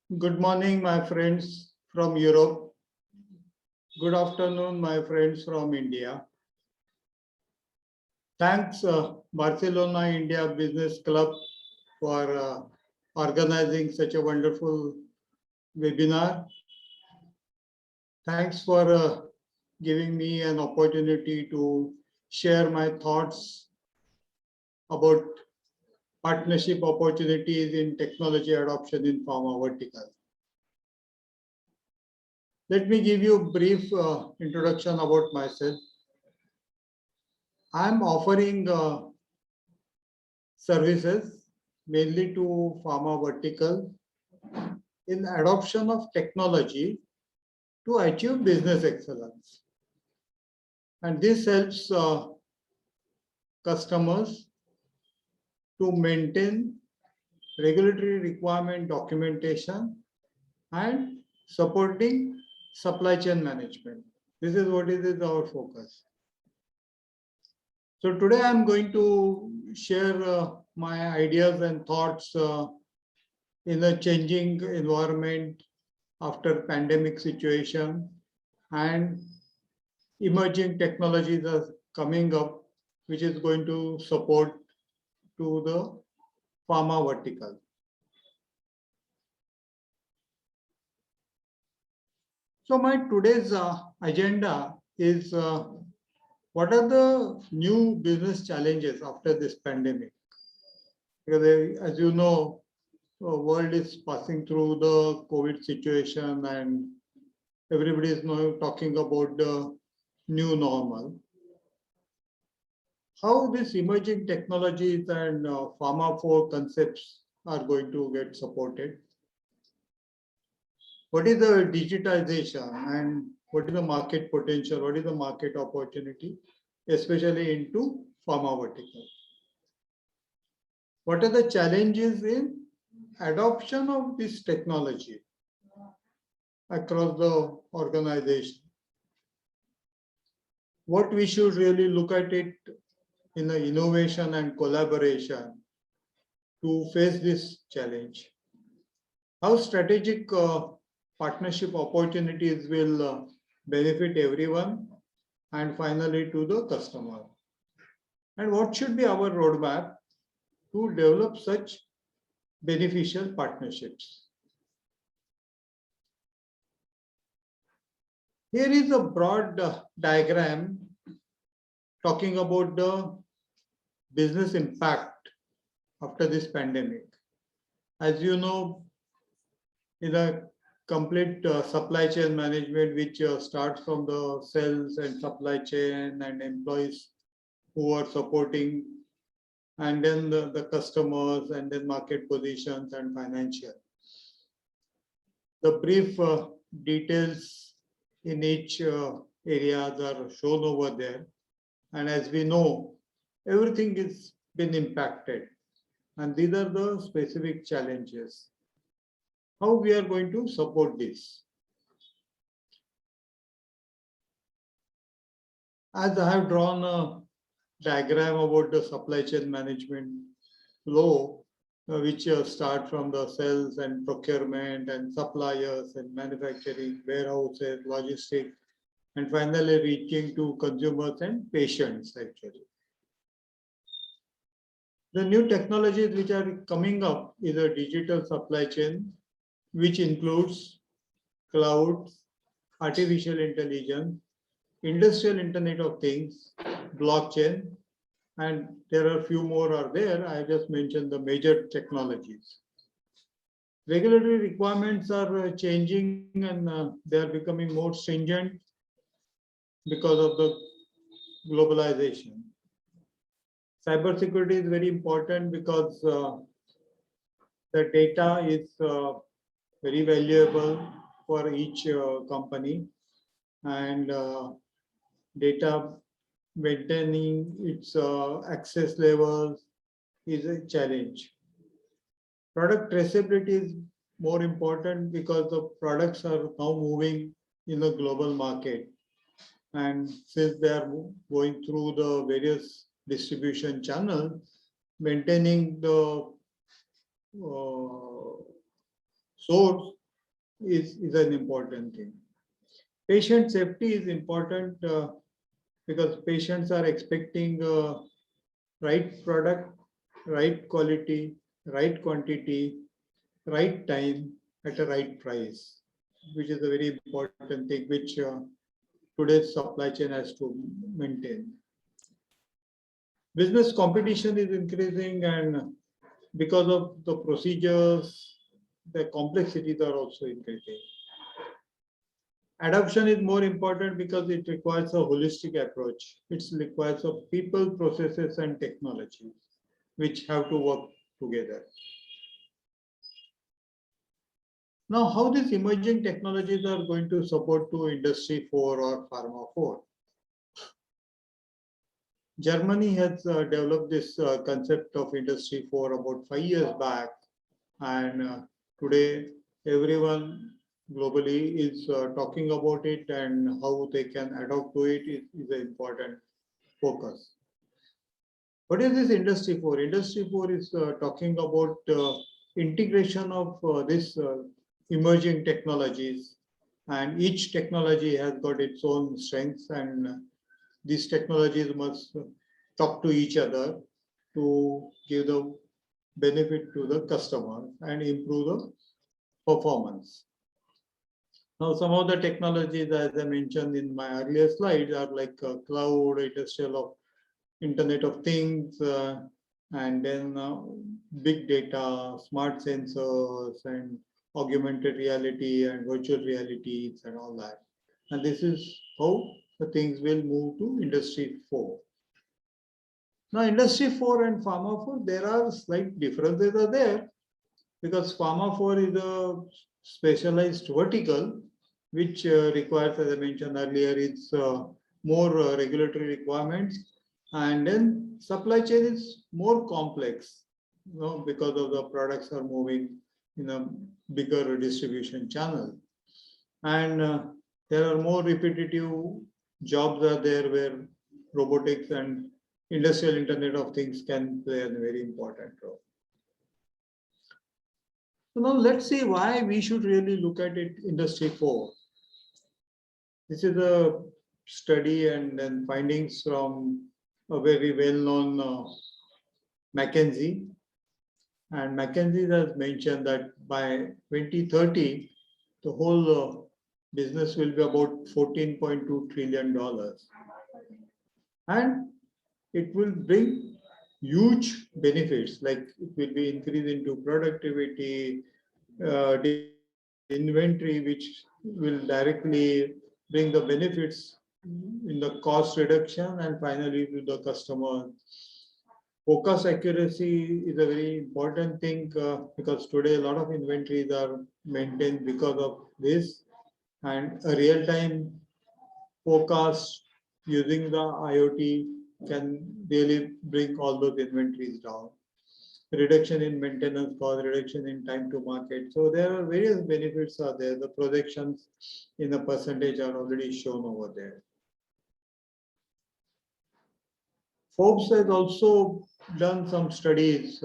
Good morning, my friends from Europe. Good afternoon, my friends from India. Thanks, Barcelona India Business Club, for organizing such a wonderful webinar. Thanks for giving me an opportunity to share my thoughts about partnership opportunities in technology adoption in pharma vertical. Let me give you a brief introduction about myself. I'm offering services mainly to pharma vertical in adoption of technology to achieve business excellence. And this helps customers to maintain regulatory requirement documentation and supporting supply chain management. This is what is our focus. So today I'm going to share my ideas and thoughts in a changing environment after pandemic situation, and emerging technologies are coming up, which is going to support to the pharma vertical. So my today's agenda is what are the new business challenges after this pandemic? Because as you know, the world is passing through the COVID situation and everybody is now talking about the new normal. How these emerging technologies and Pharma 4 concepts are going to get supported? What is the digitization and what is the market potential? What is the market opportunity, especially into pharma vertical? What are the challenges in adoption of this technology across the organization? What we should really look at it in the innovation and collaboration to face this challenge? How strategic partnership opportunities will benefit everyone and finally to the customer? And what should be our roadmap to develop such beneficial partnerships? Here is a broad diagram talking about the business impact after this pandemic. As you know, in a complete supply chain management, which starts from the sales and supply chain and employees who are supporting, and then the customers, and then market positions and financial. The brief details in each areas are shown over there. And as we know, everything is been impacted. And these are the specific challenges. How we are going to support this? As I have drawn a diagram about the supply chain management flow, which start from the sales and procurement and suppliers and manufacturing, warehouses, logistics, and finally reaching to consumers and patients actually. The new technologies which are coming up is a digital supply chain, which includes cloud, artificial intelligence, industrial Internet of Things, blockchain, and there are a few more are there. I just mentioned the major technologies. Regulatory requirements are changing and they are becoming more stringent because of the globalization. Cybersecurity is very important because the data is very valuable for each company, and data maintaining its access levels is a challenge. Product traceability is more important because the products are now moving in the global market. And since they are going through the various distribution channels, maintaining the source is an important thing. Patient safety is important because patients are expecting right product, right quality, right quantity, right time at a right price, which is a very important thing which today's supply chain has to maintain. Business competition is increasing, and because of the procedures, the complexities are also increasing. Adoption is more important because it requires a holistic approach. It requires of people, processes, and technologies, which have to work together. Now, how these emerging technologies are going to support to Industry 4 or Pharma 4? Germany has developed this concept of Industry 4 about 5 years back, and today everyone globally is talking about it, and how they can adopt to it is an important focus. What is this Industry 4? Industry 4 is talking about integration of this emerging technologies, and each technology has got its own strengths, and these technologies must talk to each other to give the benefit to the customer and improve the performance. Now, some of the technologies, as I mentioned in my earlier slides, are like cloud, industrial of Internet of Things, and then big data, smart sensors, and augmented reality and virtual realities and all that. And this is how the things will move to Industry 4. Now, Industry 4 and Pharma 4, there are slight differences are there, because Pharma 4 is a specialized vertical, which requires, as I mentioned earlier, it's more regulatory requirements, and then supply chain is more complex, because of the products are moving in a bigger distribution channel, and there are more repetitive jobs are there where robotics and industrial Internet of Things can play a very important role. So now let's see why we should really look at it Industry 4. This is a study and then findings from a very well-known McKinsey. And McKinsey has mentioned that by 2030, the whole business will be about $14.2 trillion. And it will bring huge benefits, like it will be increase into productivity, inventory, which will directly bring the benefits in the cost reduction, and finally to the customer. Focus accuracy is a very important thing because today a lot of inventories are maintained because of this, and a real-time forecast using the IoT can really bring all those inventories down. Reduction in maintenance cost, reduction in time to market. So there are various benefits are there. The projections in a percentage are already shown over there. Forbes has also done some studies,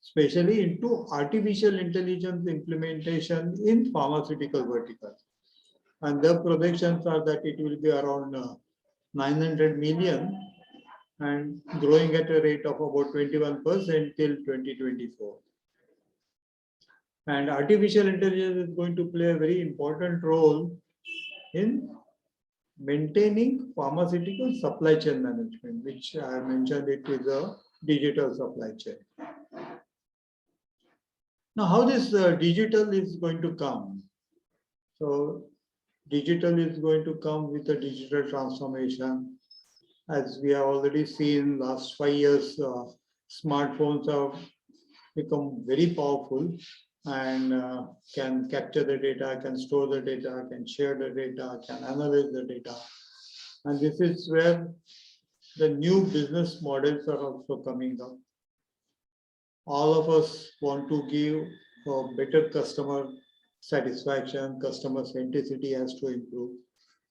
especially into artificial intelligence implementation in pharmaceutical vertical. And the projections are that it will be around 900 million and growing at a rate of about 21% till 2024. And artificial intelligence is going to play a very important role in maintaining pharmaceutical supply chain management, which I mentioned it is a digital supply chain. Now, how this digital is going to come? So, digital is going to come with a digital transformation. As we have already seen last 5 years, smartphones have become very powerful and can capture the data, can store the data, can share the data, can analyze the data. And this is where the new business models are also coming up. All of us want to give a better customer satisfaction, customer centricity has to improve,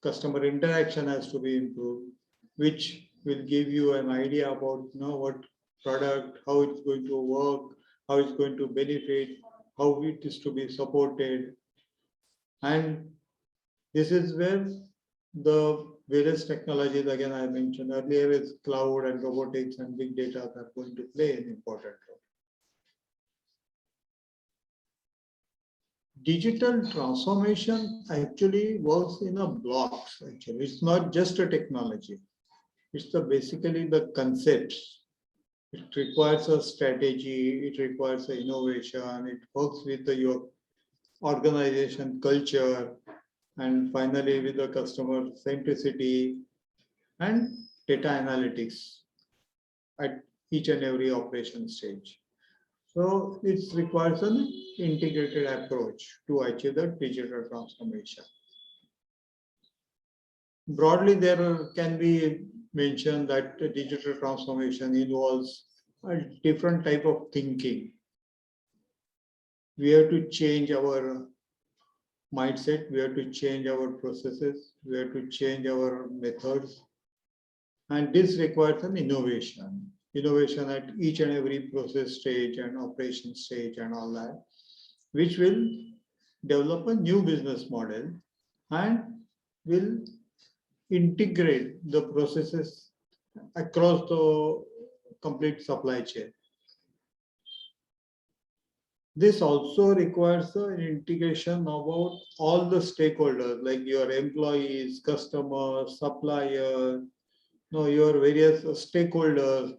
customer interaction has to be improved, which will give you an idea about what product, how it's going to work, how it's going to benefit, how it is to be supported. And this is where the various technologies, again, I mentioned earlier, is cloud and robotics and big data are going to play an important role. Digital transformation actually works in a blocks. Actually, it's not just a technology. It's basically the concepts. It requires a strategy. It requires a innovation. It works with your organization culture, and finally with the customer centricity and data analytics at each and every operation stage. So it requires an integrated approach to achieve the digital transformation. Broadly, there can be mentioned that digital transformation involves a different type of thinking. We have to change our mindset, we have to change our processes, we have to change our methods. And this requires an innovation. Innovation at each and every process stage and operation stage and all that, which will develop a new business model and will integrate the processes across the complete supply chain. This also requires an integration about all the stakeholders, like your employees, customers, suppliers, your various stakeholders.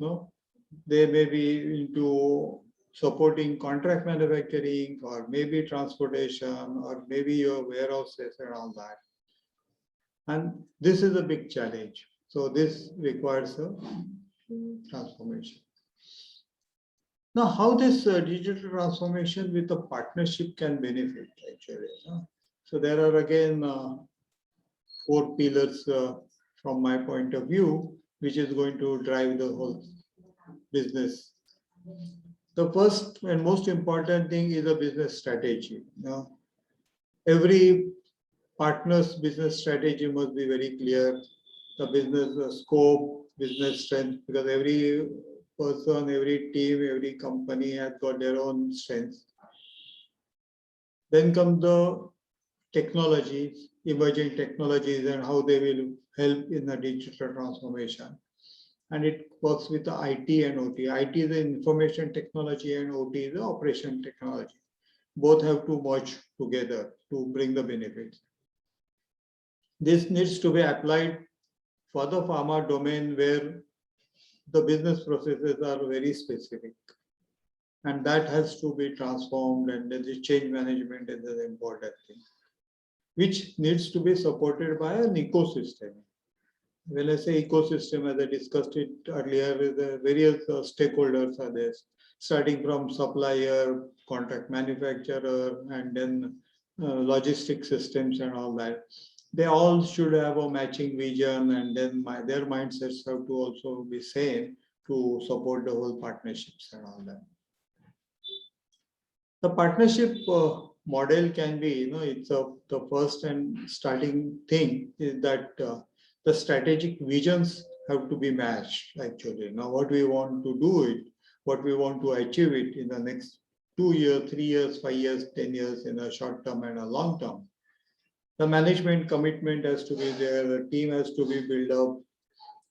They may be into supporting contract manufacturing, or maybe transportation, or maybe your warehouses and all that. And this is a big challenge. So this requires a transformation. Now, how this digital transformation with a partnership can benefit actually. So there are again 4 pillars from my point of view, which is going to drive the whole business. The first and most important thing is a business strategy. Every partner's business strategy must be very clear. The business scope, business strength, because every person, every team, every company has got their own strengths. Then come the technologies, emerging technologies, and how they will help in the digital transformation. And it works with the IT and OT. IT is the information technology and OT is the operation technology. Both have to merge together to bring the benefits. This needs to be applied for the pharma domain where the business processes are very specific. And that has to be transformed, and the change management is an important thing, which needs to be supported by an ecosystem. When I say ecosystem, as I discussed it earlier, the various stakeholders are there, starting from supplier, contract manufacturer, and then logistic systems and all that. They all should have a matching vision, and then their mindsets have to also be same to support the whole partnerships and all that. The partnership model can be, it's the first and starting thing is that the strategic visions have to be matched actually. Now, what we want to do it, what we want to achieve it in the next 2 years, 3 years, 5 years, 10 years, in a short term and a long term. The management commitment has to be there, the team has to be built up,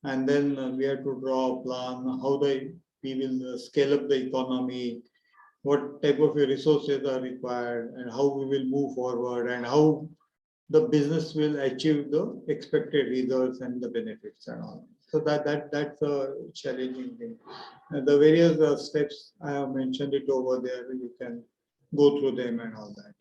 and then we have to draw a plan how we will scale up the economy, what type of resources are required, and how we will move forward, and how the business will achieve the expected results and the benefits and all. So that's a challenging thing. And the various steps I have mentioned it over there, you can go through them and all that.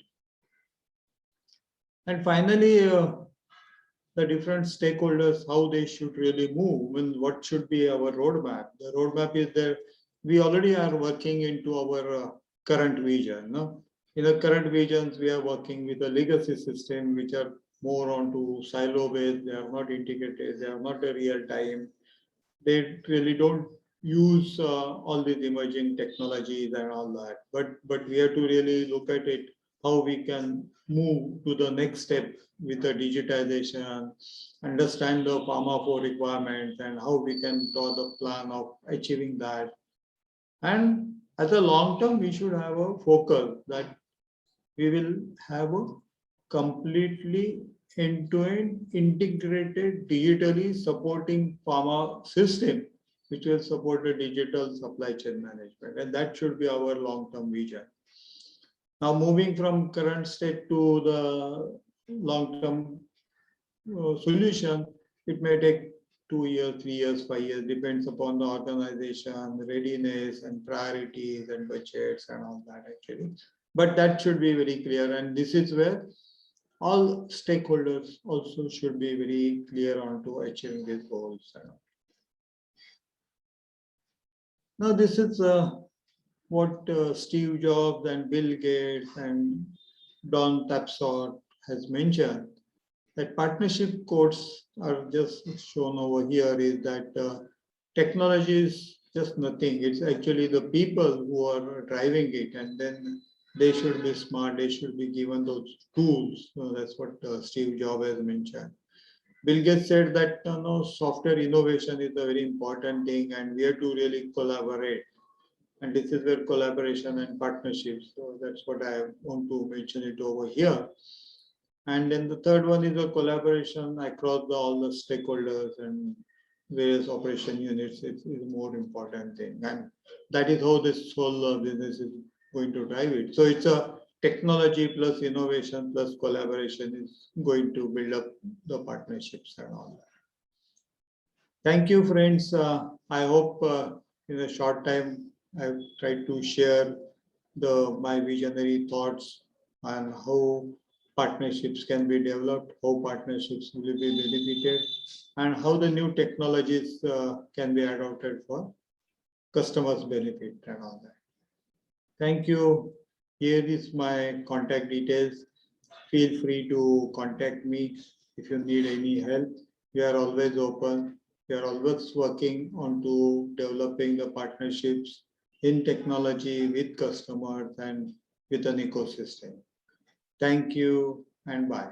And finally, the different stakeholders, how they should really move, and what should be our roadmap. The roadmap is that we already are working into our current vision. No? In the current visions, we are working with a legacy system, which are more onto silo-based. They are not integrated. They are not a real time. They really don't use all these emerging technologies and all that. But we have to really look at it, how we can move to the next step with the digitization, understand the Pharma 4 requirements, and how we can draw the plan of achieving that. And As a long term, we should have a focus that we will have a completely end-to-end integrated digitally supporting pharma system, which will support the digital supply chain management. And that should be our long-term vision. Now, moving from current state to the long-term solution, it may take 2 years, 3 years, 5 years, depends upon the organization, readiness and priorities and budgets and all that actually. But that should be very clear. And this is where all stakeholders also should be very clear on to achieving these goals. Now, this is what Steve Jobs and Bill Gates and Don Tapsot has mentioned. That partnership codes are just shown over here is that technology is just nothing. It's actually the people who are driving it, and then they should be smart. They should be given those tools. So that's what Steve Jobs has mentioned. Bill Gates said that no, software innovation is a very important thing, and we have to really collaborate. And this is where collaboration and partnerships. So that's what I want to mention it over here. And then the third one is a collaboration across all the stakeholders and various operation units. It's a more important thing. And that is how this whole business is going to drive it. So it's a technology plus innovation plus collaboration is going to build up the partnerships and all that. Thank you, friends. I hope in a short time I've tried to share my visionary thoughts on how partnerships can be developed, how partnerships will be benefited, and how the new technologies can be adopted for customers' benefit and all that. Thank you. Here is my contact details. Feel free to contact me if you need any help. We are always open. We are always working on to developing the partnerships in technology with customers and with an ecosystem. Thank you and bye.